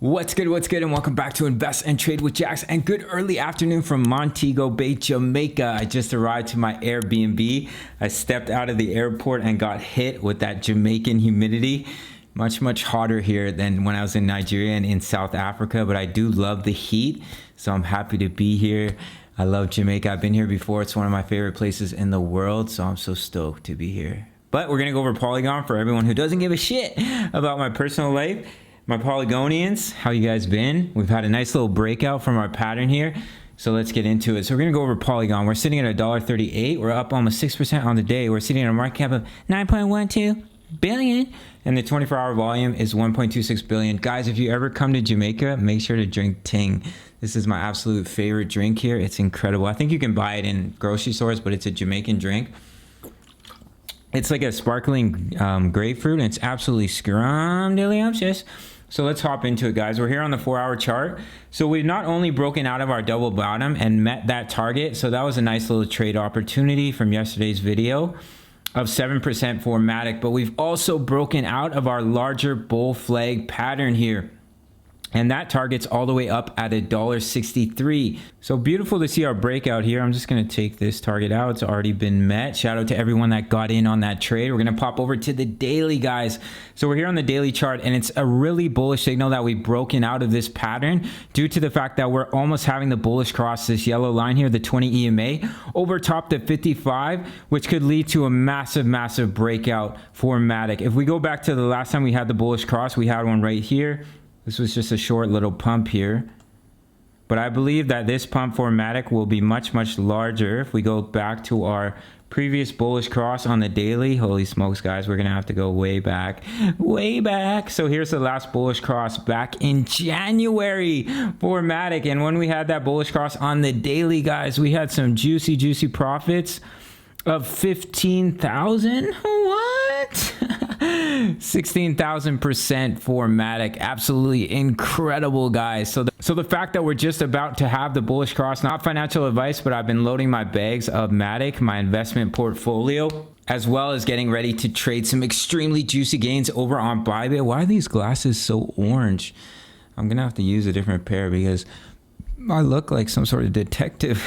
What's good, and welcome back to Invest and Trade with Jax, and good early afternoon from Montego Bay, Jamaica. I just arrived to my Airbnb. I stepped out of the airport and got hit with that Jamaican humidity. Much hotter here than when I was in Nigeria and in South Africa, but I do love the heat, so I'm happy to be here. I love Jamaica. I've been here before. It's one of my favorite places in the world, so I'm so stoked to be here. But we're gonna go over Polygon for everyone who doesn't give a shit about my personal life. My Polygonians, how you guys been? We've had a nice little breakout from our pattern here, so let's get into it. So we're gonna go over Polygon. We're sitting at $1.38. We're up almost 6% on the day. We're sitting at a market cap of 9.12 billion, and the 24-hour volume is 1.26 billion. Guys, if you ever come to Jamaica, make sure to drink Ting. This is my absolute favorite drink here. It's incredible. I think you can buy it in grocery stores, but it's a Jamaican drink. It's like a sparkling grapefruit, and it's absolutely scrumdiddlyumptious. So let's hop into it, guys. We're here on the 4-hour chart. So we've not only broken out of our double bottom and met that target, so that was a nice little trade opportunity from yesterday's video of 7% for Matic, but we've also broken out of our larger bull flag pattern here. And that target's all the way up at $1.63. So beautiful to see our breakout here. I'm just going to take this target out. It's already been met. Shout out to everyone that got in on that trade. We're going to pop over to the daily, guys. So we're here on the daily chart, and it's a really bullish signal that we've broken out of this pattern due to the fact that we're almost having the bullish cross this yellow line here, the 20 EMA, over top the 55, which could lead to a massive breakout for Matic. If we go back to the last time we had the bullish cross, we had one right here. This was just a short little pump here, but I believe that this pump for Matic will be much larger. If we go back to our previous bullish cross on the daily, holy smokes, guys, we're gonna have to go way back. So here's the last bullish cross back in January for Matic, and when we had that bullish cross on the daily, guys, we had some juicy profits of 15,000. What? 16,000% for Matic. Absolutely incredible, guys. So the fact that we're just about to have the bullish cross, not financial advice, but I've been loading my bags of Matic, my investment portfolio, as well as getting ready to trade some extremely juicy gains over on Bybit. Why are these glasses so orange? I'm gonna have to use a different pair because I look like some sort of detective.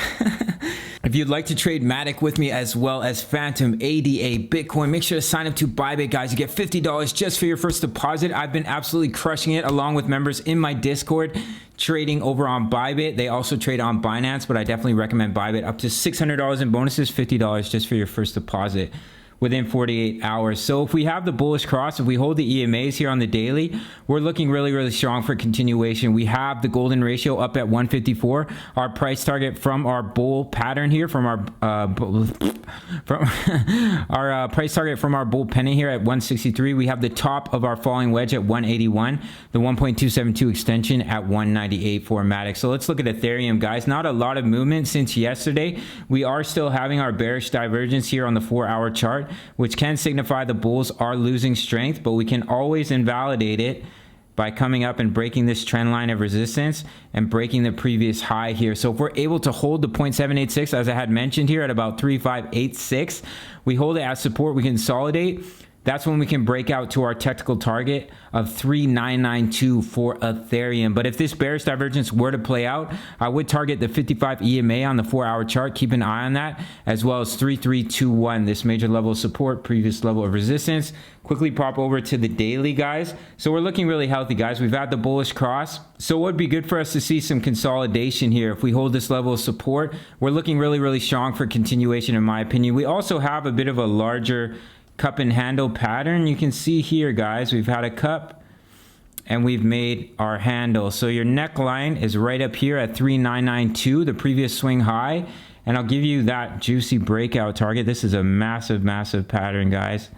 If you'd like to trade Matic with me as well as Phantom, ADA, Bitcoin, make sure to sign up to Bybit, guys. You get $50 just for your first deposit. I've been absolutely crushing it along with members in my Discord trading over on Bybit. They also trade on Binance, but I definitely recommend Bybit. Up to $600 in bonuses, $50 just for your first deposit within 48 hours. So if we have the bullish cross, if we hold the EMAs here on the daily, we're looking really strong for continuation. We have the golden ratio up at 154. Our price target from our bull pattern here, from our price target from our bull pennant here at 163. We have the top of our falling wedge at 181, the 1.272 extension at 198 for Matic. So let's look at Ethereum, guys. Not a lot of movement since yesterday. We are still having our bearish divergence here on the 4-hour chart, which can signify the bulls are losing strength, but we can always invalidate it by coming up and breaking this trend line of resistance and breaking the previous high here. So if we're able to hold the 0.786, as I had mentioned here, at about 3586, we hold it as support, we consolidate. That's when we can break out to our technical target of 3992 for Ethereum. But if this bearish divergence were to play out, I would target the 55 EMA on the 4-hour chart. Keep an eye on that, as well as 3321, this major level of support, previous level of resistance. Quickly pop over to the daily, guys. So we're looking really healthy, guys. We've had the bullish cross, so it would be good for us to see some consolidation here. If we hold this level of support, we're looking really strong for continuation, in my opinion. We also have a bit of a larger cup and handle pattern. You can see here, guys, we've had a cup and we've made our handle. So your neckline is right up here at 3992, the previous swing high, and I'll give you that juicy breakout target. This is a massive pattern, guys,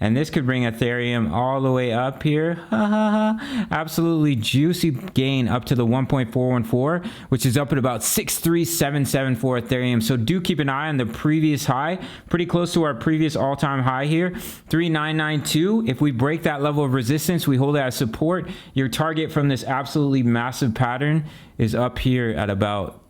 and this could bring Ethereum all the way up here. Absolutely juicy gain up to the 1.414, which is up at about 6377 for Ethereum. So do keep an eye on the previous high, pretty close to our previous all-time high here, 3992. If we break that level of resistance, we hold it as support. Your target from this absolutely massive pattern is up here at about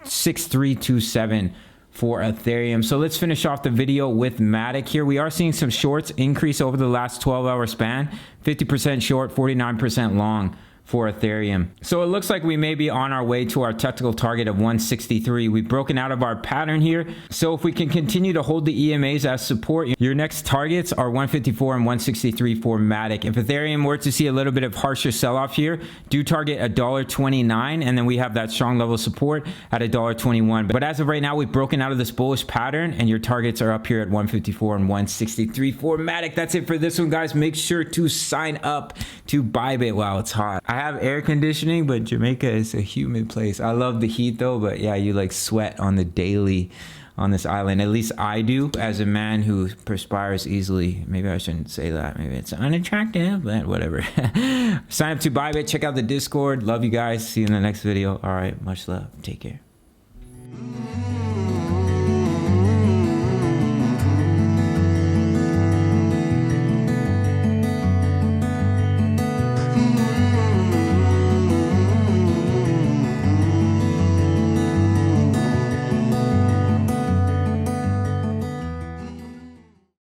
6327 for Ethereum. So let's finish off the video with Matic here. We are seeing some shorts increase over the last 12-hour span, 50% short, 49% long for Ethereum. So it looks like we may be on our way to our technical target of 163. We've broken out of our pattern here. So if we can continue to hold the EMAs as support, your next targets are 154 and 163 for Matic. If Ethereum were to see a little bit of harsher sell-off here, do target $1.29, and then we have that strong level of support at $1.21. But as of right now, we've broken out of this bullish pattern, and your targets are up here at 154 and 163 for Matic. That's it for this one, guys. Make sure to sign up to Bybit while it's hot. I have air conditioning, but Jamaica is a humid place. I love the heat though, but yeah, you like sweat on the daily on this island. At least I do, as a man who perspires easily. Maybe I shouldn't say that. Maybe it's unattractive, but whatever. Sign up to Bybit. Check out the Discord. Love you guys. See you in the next video. All right. Much love. Take care.